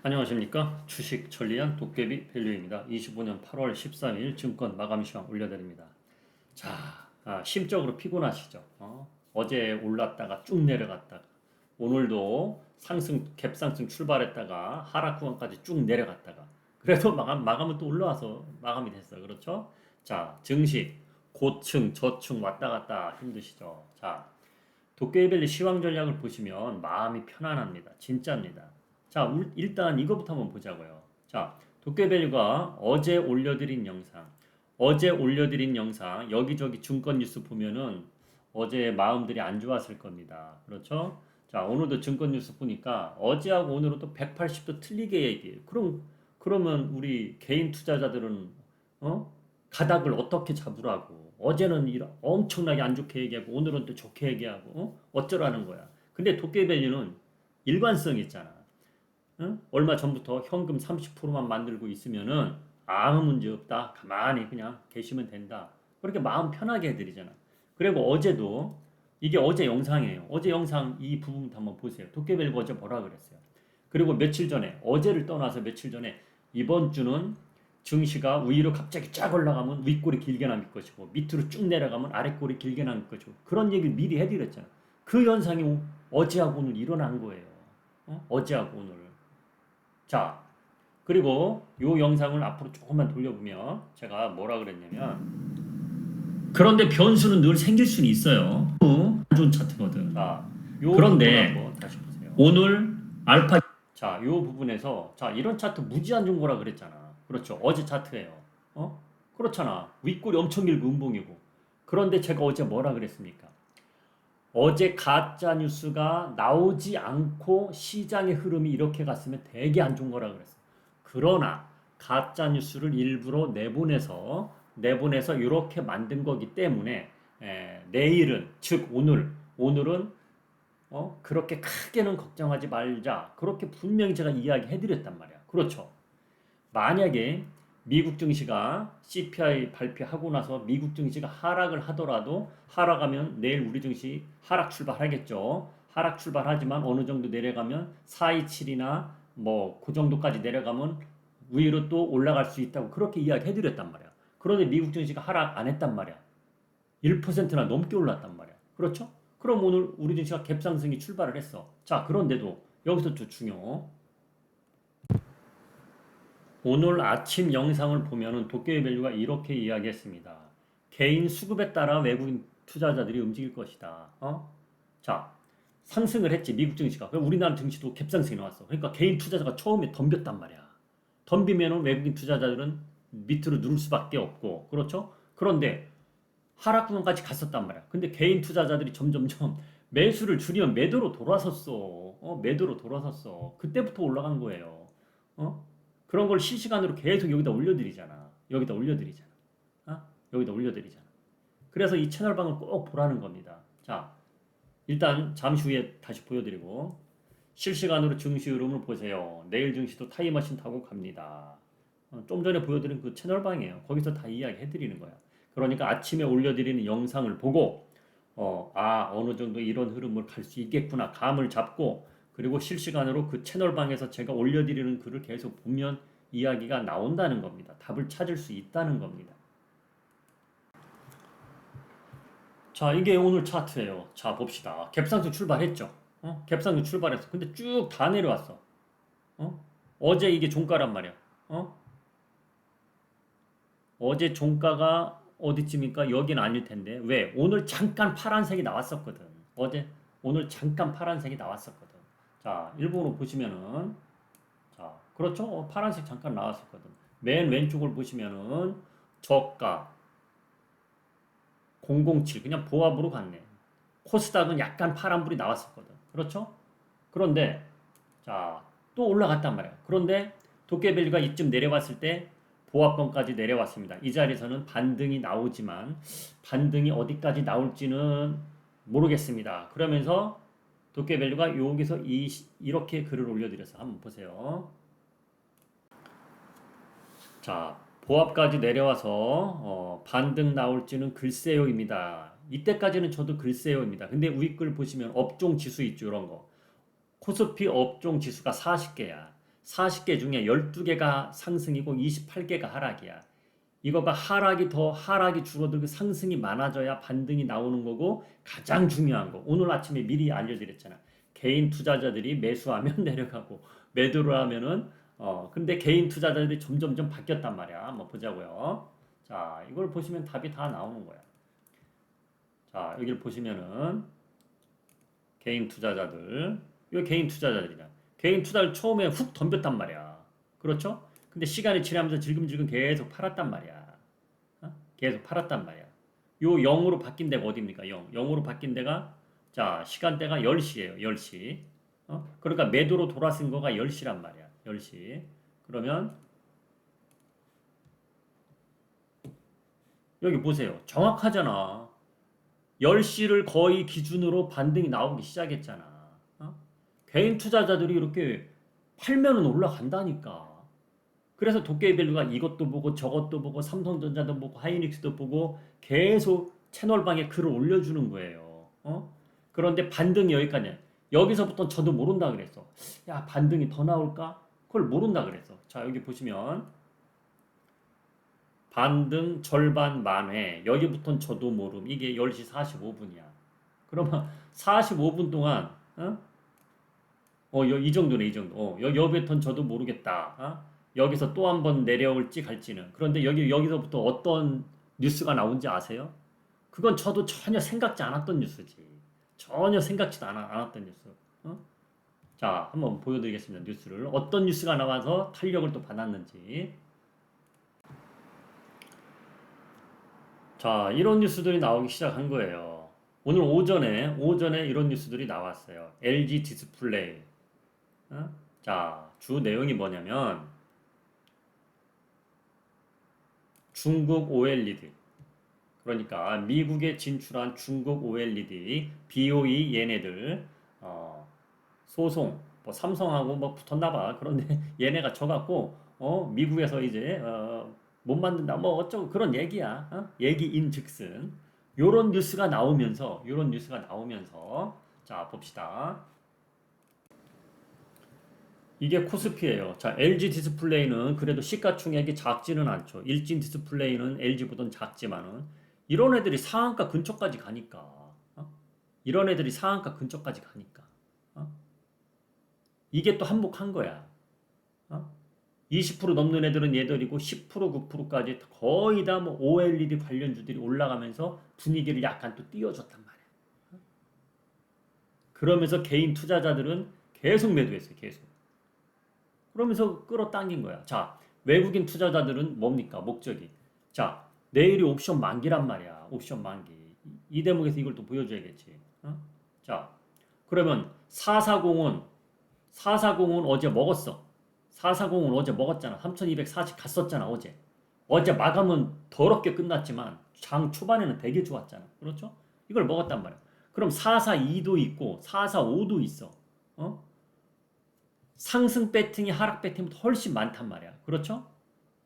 안녕하십니까. 주식 천리안 도깨비 밸류입니다. 25년 8월 13일 증권 마감 시황 올려드립니다. 자, 심적으로 피곤하시죠? 어제 올랐다가 쭉 내려갔다가 오늘도 상승 갭상승 출발했다가 하락 구간까지 쭉 내려갔다가 그래도 마감은 또 올라와서 마감이 됐어요. 그렇죠? 자, 증시 고층 저층 왔다 갔다 힘드시죠? 자, 도깨비밸리 시황 전략을 보시면 마음이 편안합니다. 진짜입니다. 자, 일단 이거부터 한번 보자고요. 자, 도깨비밸리가 어제 올려드린 영상, 여기저기 증권 뉴스 보면은 어제 마음들이 안 좋았을 겁니다. 그렇죠? 자, 오늘도 증권 뉴스 보니까 어제하고 오늘은 또 180도 틀리게 얘기해요. 그러면 우리 개인 투자자들은 어? 가닥을 어떻게 잡으라고? 어제는 엄청나게 안 좋게 얘기하고 오늘은 또 좋게 얘기하고 어쩌라는 거야. 근데 도깨비밸류는 일관성이 있잖아. 얼마 전부터 현금 30%만 만들고 있으면은 아무 문제 없다. 가만히 그냥 계시면 된다. 그렇게 마음 편하게 해드리잖아. 그리고 어제도 이게 어제 영상이에요. 어제 영상 이 부분부터 한번 보세요. 도깨비밸류 어제 뭐라 그랬어요. 그리고 며칠 전에 어제를 떠나서 며칠 전에 이번 주는 증시가 위로 갑자기 쫙 올라가면 윗골이 길게 남을 것이고 밑으로 쭉 내려가면 아랫골이 길게 남을 것이고 그런 얘기를 미리 해드렸잖아. 그 현상이 어제하고 오늘 일어난 거예요. 어제하고 오늘. 자, 그리고 요 영상을 앞으로 조금만 돌려보면 제가 뭐라 그랬냐면 그런데 변수는 늘 생길 수는 있어요. 안 좋은 차트거든. 자, 그런데 한번 다시 보세요. 오늘 알파 요 부분에서 이런 차트 무지 안 좋은 거라 그랬잖아. 그렇죠. 어제 차트예요. 그렇잖아. 윗골이 엄청 길고 음봉이고. 그런데 제가 어제 뭐라 그랬습니까? 어제 가짜 뉴스가 나오지 않고 시장의 흐름이 이렇게 갔으면 되게 안 좋은 거라 그랬어. 그러나 가짜 뉴스를 일부러 내보내서 이렇게 만든 거기 때문에 내일은 즉 오늘은 그렇게 크게는 걱정하지 말자. 그렇게 분명히 제가 이야기해 드렸단 말이야. 그렇죠. 만약에 미국 증시가 CPI 발표하고 나서 미국 증시가 하락을 하더라도 하락하면 내일 우리 증시 하락 출발하겠죠. 하락 출발하지만 어느 정도 내려가면 427이나 뭐 그 정도까지 내려가면 위로 또 올라갈 수 있다고 그렇게 이야기해 드렸단 말이야. 그런데 미국 증시가 하락 안 했단 말이야. 1%나 넘게 올랐단 말이야. 그렇죠? 그럼 오늘 우리 증시가 갭상승이 출발을 했어. 자, 그런데도 여기서 또 중요. 오늘 아침 영상을 보면은 도깨비밸류가 이렇게 이야기했습니다. 개인 수급에 따라 외국인 투자자들이 움직일 것이다. 자, 상승을 했지 미국 증시가. 우리나라 증시도 갭상승이 나왔어. 그러니까 개인 투자자가 처음에 덤볐단 말이야. 덤비면은 외국인 투자자들은 밑으로 누를 수밖에 없고, 그렇죠? 그런데 하락 구간까지 갔었단 말이야. 근데 개인 투자자들이 점점점 매수를 줄이면 매도로 돌아섰어. 매도로 돌아섰어. 그때부터 올라간 거예요. 어? 그런 걸 실시간으로 계속 여기다 올려드리잖아. 여기다 올려드리잖아. 여기다 올려드리잖아. 그래서 이 채널방을 꼭 보라는 겁니다. 자, 일단 잠시 후에 다시 보여드리고 실시간으로 증시 흐름을 보세요. 내일 증시도 타임머신 타고 갑니다. 좀 전에 보여드린 그 채널방이에요. 거기서 다 이야기 해드리는 거야. 그러니까 아침에 올려드리는 영상을 보고 어느 정도 이런 흐름을 갈 수 있겠구나 감을 잡고 그리고 실시간으로 그 채널방에서 제가 올려드리는 글을 계속 보면 이야기가 나온다는 겁니다. 답을 찾을 수 있다는 겁니다. 자, 이게 오늘 차트예요. 자, 봅시다. 갭상승 출발했죠. 갭상승 출발했어. 근데 쭉 다 내려왔어. 어제 이게 종가란 말이야. 어제 종가가 어디쯤입니까? 여긴 아닐 텐데. 왜? 오늘 잠깐 파란색이 나왔었거든. 오늘 잠깐 파란색이 나왔었거든. 자, 일본으로 보시면은, 자, 그렇죠? 파란색 잠깐 나왔었거든. 맨 왼쪽을 보시면은, 저가 007, 그냥 보합으로 갔네. 코스닥은 약간 파란불이 나왔었거든. 그렇죠? 그런데, 자, 또 올라갔단 말이야. 그런데 도깨비밸류가 이쯤 내려왔을 때 보합권까지 내려왔습니다. 이 자리에서는 반등이 나오지만 반등이 어디까지 나올지는 모르겠습니다. 그러면서 도깨비밸류가 여기서 이렇게 글을 올려드려서 한번 보세요. 자, 보합까지 내려와서 반등 나올지는 글쎄요입니다. 이때까지는 저도 글쎄요입니다. 근데 윗글 보시면 업종 지수 있죠, 이런 거. 코스피 업종 지수가 40개야. 40개 중에 12개가 상승이고 28개가 하락이야. 이거가 하락이 줄어들고 상승이 많아져야 반등이 나오는 거고 가장 중요한 거. 오늘 아침에 미리 알려드렸잖아. 개인 투자자들이 매수하면 내려가고 매도를 하면은 근데 개인 투자자들이 점점점 바뀌었단 말이야. 한번 보자고요. 자, 이걸 보시면 답이 다 나오는 거야. 자, 여기를 보시면은 개인 투자자들. 이거 개인 투자자들이야. 개인 투자를 처음에 훅 덤볐단 말이야. 그렇죠? 근데 시간이 지나면서 질금질금 계속 팔았단 말이야. 계속 팔았단 말이야. 요 0으로 바뀐 데가 어디입니까? 0. 0으로 바뀐 데가 자, 시간대가 10시예요. 10시. 그러니까 매도로 돌아선 거가 10시란 말이야. 10시. 그러면 여기 보세요. 정확하잖아. 10시를 거의 기준으로 반등이 나오기 시작했잖아. 개인 투자자들이 이렇게 팔면은 올라간다니까. 그래서 도깨비밸류가 이것도 보고 저것도 보고 삼성전자도 보고 하이닉스도 보고 계속 채널방에 글을 올려주는 거예요. 그런데 반등이 여기까지야. 여기서부터 저도 모른다 그랬어. 야, 반등이 더 나올까? 그걸 모른다 그랬어. 자, 여기 보시면 반등 절반 만회. 여기부터는 저도 모름. 이게 10시 45분이야. 그러면 45분 동안 이 정도네, 이 정도. 여기부터는 저도 모르겠다. 여기서 또 한 번 내려올지 갈지는. 그런데 여기서부터 어떤 뉴스가 나온지 아세요? 그건 저도 전혀 생각지 않았던 뉴스지. 전혀 생각지도 않았던 뉴스. 자, 한번 보여드리겠습니다. 뉴스를. 어떤 뉴스가 나와서 탄력을 또 받았는지. 자, 이런 뉴스들이 나오기 시작한 거예요. 오늘 오전에 이런 뉴스들이 나왔어요. LG 디스플레이. 자, 주 내용이 뭐냐면 중국 OLED, 그러니까 미국에 진출한 중국 OLED, BOE 얘네들 소송, 뭐 삼성하고 뭐 붙었나봐. 그런데 얘네가 져갖고 미국에서 이제 못 만든다 뭐 어쩌고 그런 얘기야. 얘기인즉슨 요런 뉴스가 나오면서 자, 봅시다. 이게 코스피예요. 자, LG 디스플레이는 그래도 시가총액이 작지는 않죠. 일진 디스플레이는 LG보다는 작지만은 이런 애들이 상한가 근처까지 가니까 이런 애들이 상한가 근처까지 가니까 이게 또 한몫한 거야. 20% 넘는 애들은 얘들이고 10% 9%까지 거의 다 뭐 OLED 관련주들이 올라가면서 분위기를 약간 또 띄워줬단 말이야. 그러면서 개인 투자자들은 계속 매도했어요. 계속. 그러면서 끌어당긴 거야. 자, 외국인 투자자들은 뭡니까? 목적이. 자, 내일이 옵션 만기란 말이야. 옵션 만기. 이 대목에서 이걸 또 보여줘야겠지. 자, 그러면 440은 어제 먹었어. 440은 어제 먹었잖아. 3240 갔었잖아. 어제 마감은 더럽게 끝났지만 장 초반에는 되게 좋았잖아. 그렇죠? 이걸 먹었단 말이야. 그럼 442도 있고 445도 있어. 상승 배팅이 하락 배팅보다 훨씬 많단 말이야. 그렇죠?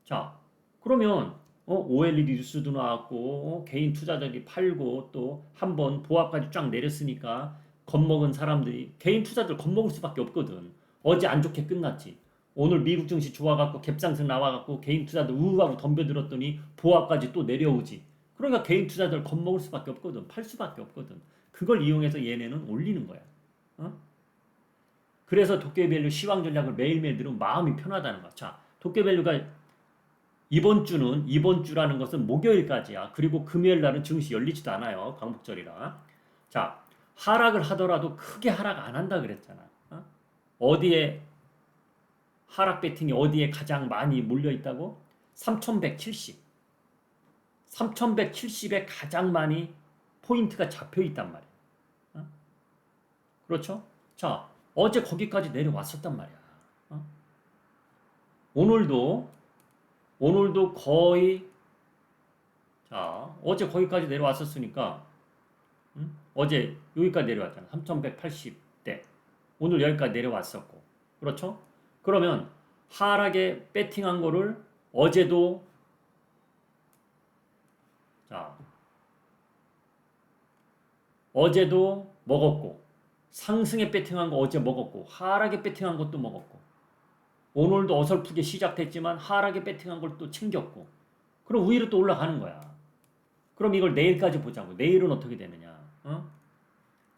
자, 그러면 OLED 뉴스도 나왔고 개인 투자자들이 팔고 또 한 번 보합까지 쫙 내렸으니까 겁먹은 사람들이 개인 투자들 겁먹을 수밖에 없거든. 어제 안 좋게 끝났지. 오늘 미국 증시 좋아갖고 갭상승 나와갖고 개인 투자들 우하고 덤벼들었더니 보합까지 또 내려오지. 그러니까 개인 투자들 겁먹을 수밖에 없거든. 팔 수밖에 없거든. 그걸 이용해서 얘네는 올리는 거야. 그래서 도깨비밸류 시황 전략을 매일매일 들으면 마음이 편하다는 거야. 자, 도깨비밸류가 이번 주라는 것은 목요일까지야. 그리고 금요일 날은 증시 열리지도 않아요. 광복절이라. 자, 하락을 하더라도 크게 하락 안 한다 그랬잖아. 어디에 하락 배팅이 어디에 가장 많이 몰려 있다고? 3170. 3170에 가장 많이 포인트가 잡혀 있단 말이야. 그렇죠? 자, 어제 거기까지 내려왔었단 말이야. 오늘도 거의 자, 어제 거기까지 내려왔었으니까 어제 여기까지 내려왔잖아. 3180대. 오늘 여기까지 내려왔었고. 그렇죠? 그러면 하락에 배팅한 거를 어제도 먹었고 상승에 배팅한 거 어제 먹었고 하락에 배팅한 것도 먹었고 오늘도 어설프게 시작됐지만 하락에 배팅한 걸 또 챙겼고 그럼 위로 또 올라가는 거야. 그럼 이걸 내일까지 보자고. 내일은 어떻게 되느냐? 어?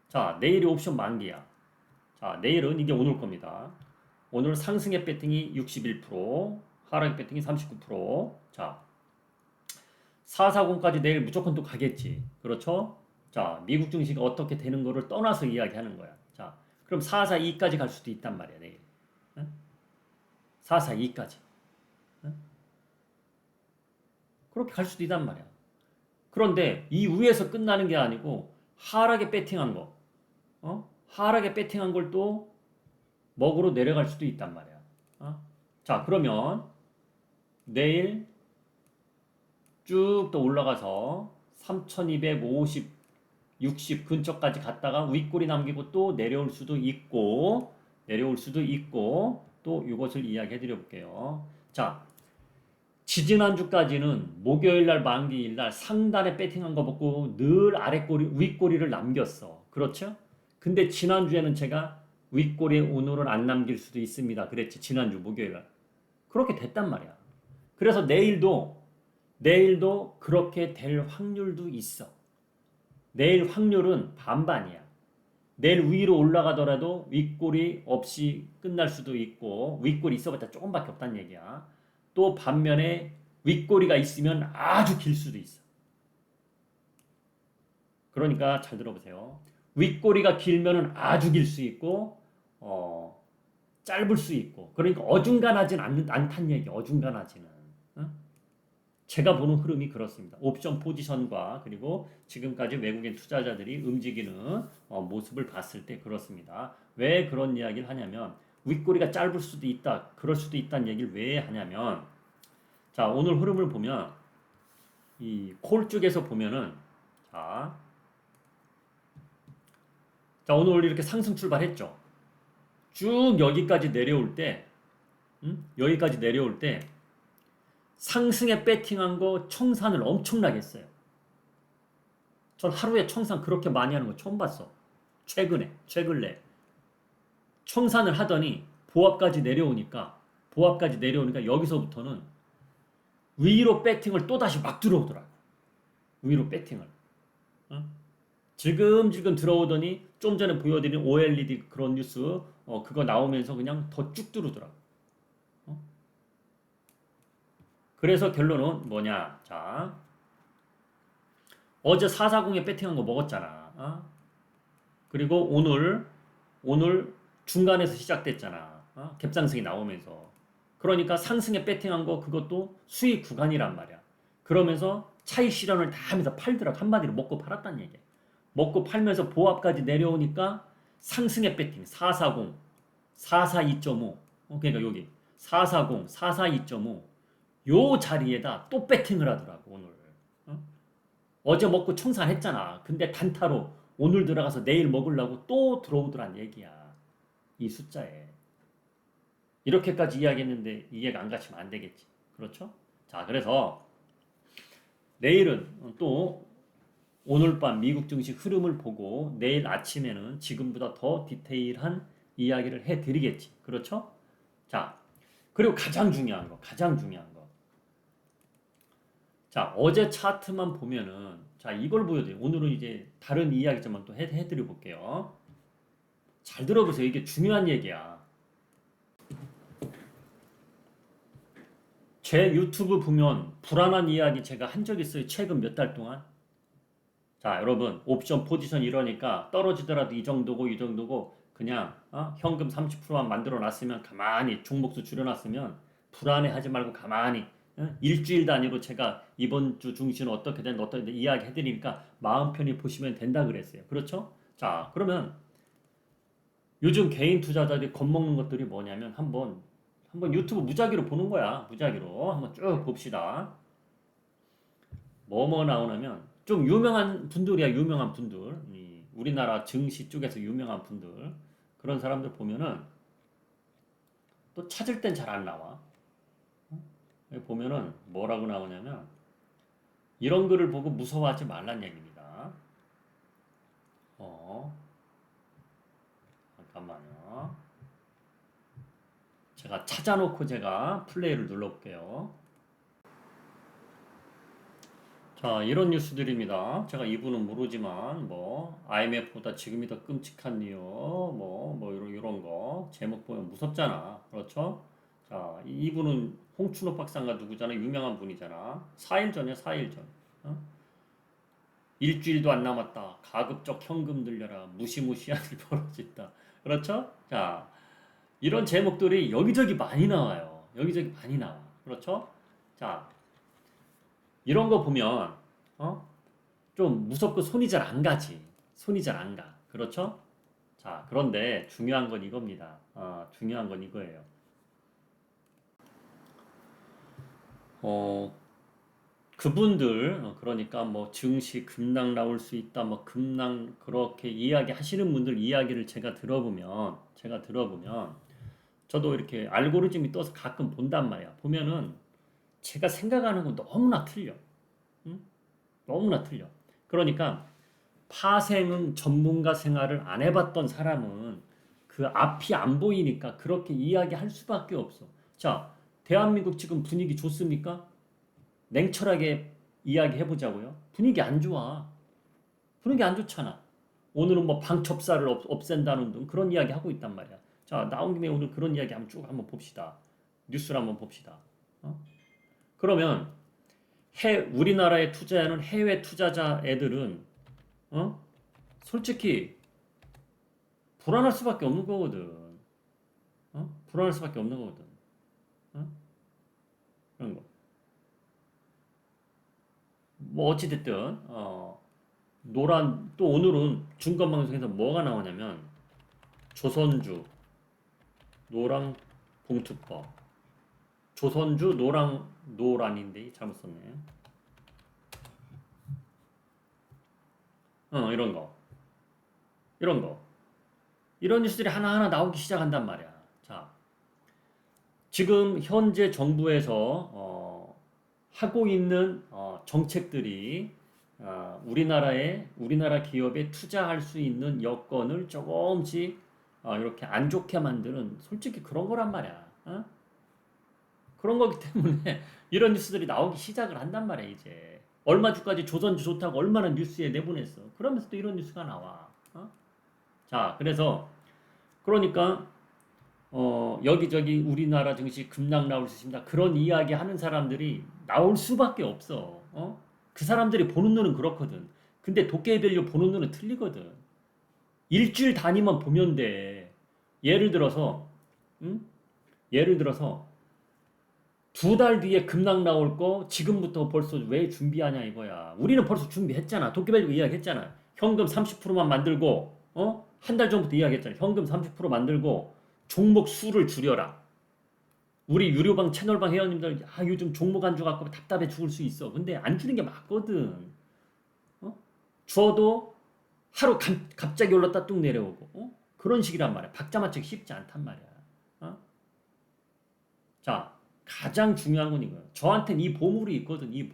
자, 내일이 옵션 만기야. 자, 내일은 이게 오늘 겁니다. 오늘 상승의 배팅이 61%, 하락의 배팅이 39%. 자, 440까지 내일 무조건 또 가겠지. 그렇죠? 자, 미국 증시가 어떻게 되는 거를 떠나서 이야기하는 거야. 자, 그럼 442까지 갈 수도 있단 말이야, 내일. 응? 442까지. 응? 그렇게 갈 수도 있단 말이야. 그런데 이 위에서 끝나는 게 아니고 하락에 배팅한 거, 하락에 배팅한 걸 또 먹으로 내려갈 수도 있단 말이야. 자, 그러면 내일 쭉 또 올라가서 3250, 60 근처까지 갔다가 윗골이 남기고 또 내려올 수도 있고 또 이것을 이야기해 드려 볼게요. 자, 지지난주까지는 목요일날 만기일날 상단에 배팅한 거 보고 늘 아랫꼬리 윗꼬리를 남겼어. 그렇죠? 근데 지난주에는 제가 윗꼬리 오늘은 안 남길 수도 있습니다. 그랬지. 지난주 목요일날. 그렇게 됐단 말이야. 그래서 내일도 그렇게 될 확률도 있어. 내일 확률은 반반이야. 내일 위로 올라가더라도 윗골이 없이 끝날 수도 있고 윗골이 있어봤자 조금밖에 없다는 얘기야. 또 반면에 윗골이가 있으면 아주 길 수도 있어. 그러니까 잘 들어보세요. 윗골이가 길면은 아주 길 수 있고 짧을 수 있고 그러니까 어중간하진 않단 얘기. 어중간하지는. 응? 제가 보는 흐름이 그렇습니다. 옵션 포지션과 그리고 지금까지 외국인 투자자들이 움직이는 모습을 봤을 때 그렇습니다. 왜 그런 이야기를 하냐면 윗꼬리가 짧을 수도 있다. 그럴 수도 있다는 얘기를 왜 하냐면 자, 오늘 흐름을 보면 이 콜 쪽에서 보면은 자, 오늘 이렇게 상승 출발했죠. 쭉 여기까지 내려올 때 여기까지 내려올 때 상승에 배팅한 거 청산을 엄청나게 했어요. 전 하루에 청산 그렇게 많이 하는 거 처음 봤어. 최근에. 청산을 하더니 보합까지 내려오니까 여기서부터는 위로 배팅을 또다시 막 들어오더라고. 위로 배팅을. 어? 지금 들어오더니 좀 전에 보여드린 OLED 그런 뉴스 그거 나오면서 그냥 더 쭉 들어오더라고. 그래서 결론은 뭐냐? 자, 어제 440에 배팅한 거 먹었잖아. 그리고 오늘 중간에서 시작됐잖아. 갭상승이 나오면서. 그러니까 상승에 배팅한 거 그것도 수익 구간이란 말이야. 그러면서 차익 실현을 다 하면서 팔더라고. 한마디로 먹고 팔았다는 얘기야. 먹고 팔면서 보합까지 내려오니까 상승에 배팅 440, 442.5. 그러니까 여기 440, 442.5. 요 자리에다 또 배팅을 하더라고 오늘. 어제 먹고 청산했잖아. 근데 단타로 오늘 들어가서 내일 먹으려고 또 들어오더란 얘기야. 이 숫자에. 이렇게까지 이야기했는데 이해가 안 가시면 안 되겠지. 그렇죠? 자, 그래서 내일은 또 오늘 밤 미국 증시 흐름을 보고 내일 아침에는 지금보다 더 디테일한 이야기를 해드리겠지. 그렇죠? 자, 그리고 가장 중요한 거. 자, 어제 차트만 보면은 자, 이걸 보여드려요. 오늘은 이제 다른 이야기 좀만 또 해드려 볼게요. 잘 들어보세요. 이게 중요한 얘기야. 제 유튜브 보면 불안한 이야기 제가 한 적 있어요. 최근 몇 달 동안. 자, 여러분 옵션 포지션 이러니까 떨어지더라도 이 정도고 그냥 현금 30%만 만들어 놨으면 가만히 종목수 줄여놨으면 불안해하지 말고 가만히 일주일 단위로 제가 이번 주 중심은 어떻게 이야기 해드리니까 마음 편히 보시면 된다 그랬어요. 그렇죠? 자, 그러면 요즘 개인 투자자들이 겁먹는 것들이 뭐냐면 한번 유튜브 무작위로 보는 거야. 무작위로 한번 쭉 봅시다. 뭐뭐 나오냐면 좀 유명한 분들이야. 유명한 분들. 우리나라 증시 쪽에서 유명한 분들. 그런 사람들 보면은 또 찾을 땐 잘 안 나와. 여기 보면은 뭐라고 나오냐면 이런 글을 보고 무서워하지 말란 얘기입니다. 잠깐만요. 제가 찾아놓고 제가 플레이를 눌러볼게요. 자, 이런 뉴스들입니다. 제가 이분은 모르지만, 뭐, IMF보다 지금이 더 끔찍한 이유, 이런 거. 제목 보면 무섭잖아. 그렇죠? 자, 이분은 홍춘호 박사가 누구잖아? 유명한 분이잖아. 4일 전이야, 4일 전. 어? 일주일도 안 남았다. 가급적 현금 들려라. 무시무시한 일 벌어진다. 그렇죠? 자, 이런 제목들이 여기저기 많이 나와요. 여기저기 많이 나와. 그렇죠? 자, 이런 거 보면 어? 좀 무섭고 손이 잘 안 가지. 손이 잘 안 가. 그렇죠? 자, 그런데 중요한 건 이겁니다. 중요한 건 이거예요. 어, 그분들 그러니까 뭐 증시 급락 나올 수 있다. 뭐 급락 그렇게 이야기하시는 분들 이야기를 제가 들어보면 저도 이렇게 알고리즘이 떠서 가끔 본단 말이야. 보면은 제가 생각하는 건 너무나 틀려. 응? 너무나 틀려. 그러니까 파생응 전문가 생활을 안 해봤던 사람은 그 앞이 안 보이니까 그렇게 이야기할 수밖에 없어. 자, 대한민국 지금 분위기 좋습니까? 냉철하게 이야기해보자고요. 분위기 안 좋아. 분위기 안 좋잖아. 오늘은 뭐 방첩사를 없앤다는 등 그런 이야기 하고 있단 말이야. 자, 나온 김에 오늘 그런 이야기 한번 봅시다. 뉴스를 한번 봅시다. 어? 그러면 우리나라에 투자하는 해외 투자자 애들은 어? 솔직히 불안할 수밖에 없는 거거든. 불안할 수밖에 없는 거거든. 어? 그런 거. 뭐 어찌됐든 노란 또 오늘은 중간 방송에서 뭐가 나오냐면 조선주 노랑 봉투법 조선주 노란인데 잘못 썼네. 이런 거 이런 거 이런 뉴스들이 하나하나 나오기 시작한단 말이야. 자, 지금 현재 정부에서 하고 있는 정책들이 우리나라 기업에 투자할 수 있는 여건을 조금씩 이렇게 안 좋게 만드는 솔직히 그런 거란 말이야. 그런 거기 때문에 이런 뉴스들이 나오기 시작을 한단 말이야 이제. 얼마 전까지 조선주 좋다고 얼마나 뉴스에 내보냈어. 그러면서 또 이런 뉴스가 나와. 자, 그러니까 여기저기 우리나라 증시 급락 나올 수 있습니다. 그런 이야기 하는 사람들이 나올 수밖에 없어. 그 사람들이 보는 눈은 그렇거든. 근데 도깨비밸류 보는 눈은 틀리거든. 일주일 단위만 보면 돼. 예를 들어서, 응? 예를 들어서 2달 뒤에 급락 나올 거 지금부터 벌써 왜 준비하냐 이거야. 우리는 벌써 준비했잖아. 도깨비밸류 이야기했잖아. 현금 30%만 만들고, 한 달 전부터 이야기했잖아. 현금 30% 만들고 종목 수를 줄여라. 우리 유료방 채널방 회원님들 요즘 종목 안 줘갖고 답답해 죽을 수 있어. 근데 안 주는 게 맞거든. 줘도 하루 갑자기 올랐다 뚝 내려오고 그런 식이란 말이야. 박자 맞추기 쉽지 않단 말이야. 자, 가장 중요한 건 이거야. 저한테는 이 보물이 있거든. 이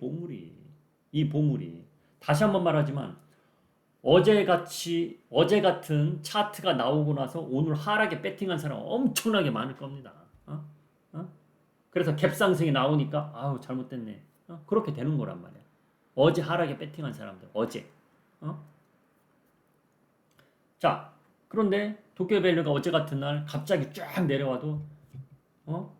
보물이 다시 한번 말하지만 어제 같은 차트가 나오고 나서 오늘 하락에 배팅한 사람 엄청나게 많을 겁니다. 그래서 갭상승이 나오니까 잘못됐네. 그렇게 되는 거란 말이야. 어제 하락에 배팅한 사람들 어제. 자, 그런데 도쿄밸류가 어제 같은 날 갑자기 쫙 내려와도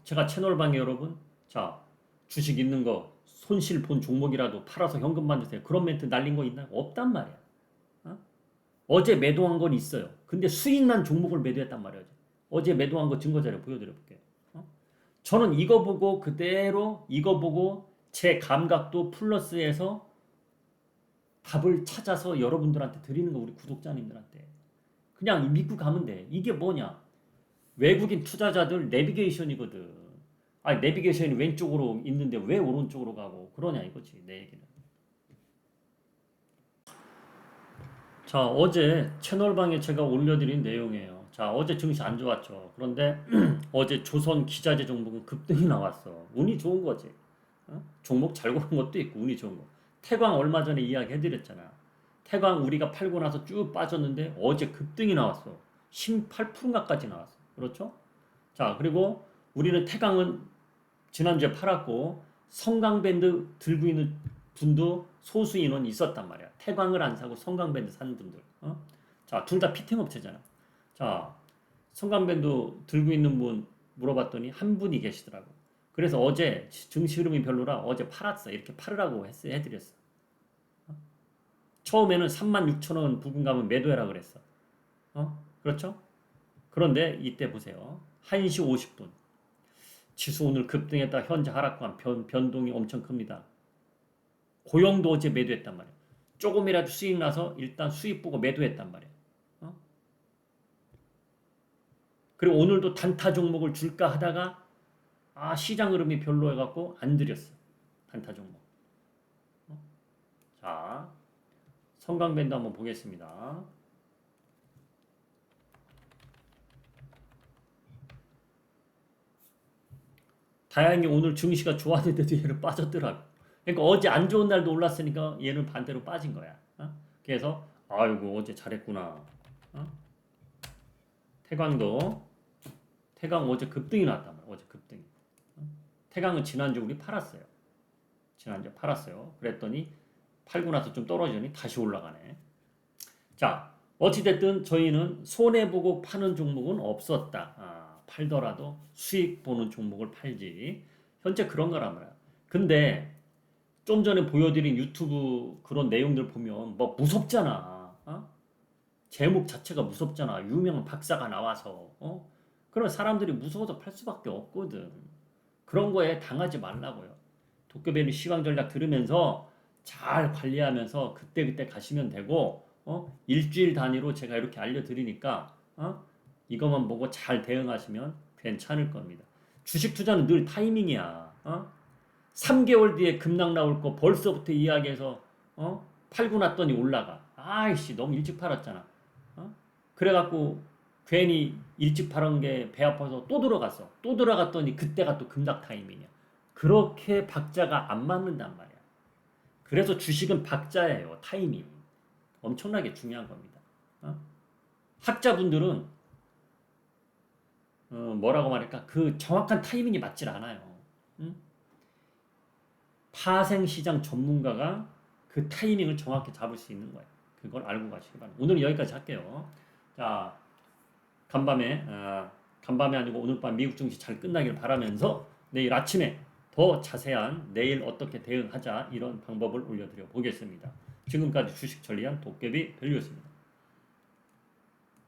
제가 채널방에 여러분 자 주식 있는 거 손실 본 종목이라도 팔아서 현금 만드세요. 그런 멘트 날린 거 있나? 없단 말이야. 어제 매도한 건 있어요. 근데 수익 난 종목을 매도했단 말이야. 어제 매도한 거 증거 자료 보여드려 볼게요. 저는 이거 보고 제 감각도 플러스해서 답을 찾아서 여러분들한테 드리는 거 우리 구독자님들한테 그냥 믿고 가면 돼. 이게 뭐냐? 외국인 투자자들 내비게이션이거든. 내비게이션이 왼쪽으로 있는데 왜 오른쪽으로 가고 그러냐 이거지 내 얘기는. 자, 어제 채널방에 제가 올려드린 내용이에요. 자, 어제 증시 안 좋았죠. 그런데 어제 조선 기자재 종목은 급등이 나왔어. 운이 좋은 거지. 종목 잘 고른 것도 있고 운이 좋은 거. 태광 얼마 전에 이야기 해드렸잖아. 태광 우리가 팔고 나서 쭉 빠졌는데 어제 급등이 나왔어. 18%가까지 나왔어. 그렇죠? 자, 그리고 우리는 태강은 지난주에 팔았고 성강밴드 들고 있는 분도 소수 인원 있었단 말이야. 태광을 안 사고 성강밴드 사는 분들. 자, 둘 다 피팅 업체잖아. 자, 성강밴드 들고 있는 분 물어봤더니 한 분이 계시더라고. 그래서 어제 증시 흐름이 별로라 어제 팔았어. 이렇게 팔으라고 해드렸어. 처음에는 36,000원 부근 가면 매도해라 그랬어. 그렇죠? 그런데 이때 보세요. 1시 50분. 지수 오늘 급등했다 현재 하락한 변동이 엄청 큽니다. 고용도 어제 매도했단 말이에요. 조금이라도 수익 나서 일단 수익 보고 매도했단 말이에요. 그리고 오늘도 단타 종목을 줄까 하다가 시장 흐름이 별로 해갖고 안 드렸어. 단타 종목. 자, 성강밴드 한번 보겠습니다. 다행히 오늘 증시가 좋았는데도 얘는 빠졌더라고. 그러니까 어제 안 좋은 날도 올랐으니까 얘는 반대로 빠진 거야. 그래서 아이고 어제 잘했구나. 태광 어제 급등이 나왔단 말이야. 어제 급등이. 태광은 지난주 우리 팔았어요. 지난주 팔았어요. 그랬더니 팔고 나서 좀 떨어지더니 다시 올라가네. 자, 어찌됐든 저희는 손해보고 파는 종목은 없었다. 팔더라도 수익 보는 종목을 팔지. 현재 그런 거란 말이야. 근데 좀 전에 보여드린 유튜브 그런 내용들 보면 뭐 무섭잖아. 제목 자체가 무섭잖아. 유명한 박사가 나와서. 그럼 사람들이 무서워서 팔 수밖에 없거든. 그런 거에 당하지 말라고요. 도깨비는 시황 전략 들으면서 잘 관리하면서 그때그때 가시면 되고 일주일 단위로 제가 이렇게 알려드리니까 이것만 보고 잘 대응하시면 괜찮을 겁니다. 주식 투자는 늘 타이밍이야. 3개월 뒤에 급락 나올 거 벌써부터 이야기해서 팔고 났더니 올라가. 아이씨 너무 일찍 팔았잖아. 그래갖고 괜히 일찍 팔은 게 배 아파서 또 들어갔어. 또 들어갔더니 그때가 또 급락 타이밍이야. 그렇게 박자가 안 맞는단 말이야. 그래서 주식은 박자예요. 타이밍. 엄청나게 중요한 겁니다. 학자분들은 뭐라고 말할까? 그 정확한 타이밍이 맞질 않아요. 파생시장 전문가가 그 타이밍을 정확히 잡을 수 있는 거예요. 그걸 알고 가시기 바랍니다. 오늘 여기까지 할게요. 자, 간밤에 아니고 오늘 밤 미국 증시 잘 끝나길 바라면서 내일 아침에 더 자세한 내일 어떻게 대응하자 이런 방법을 올려드려 보겠습니다. 지금까지 주식 전략 도깨비 밸류였습니다.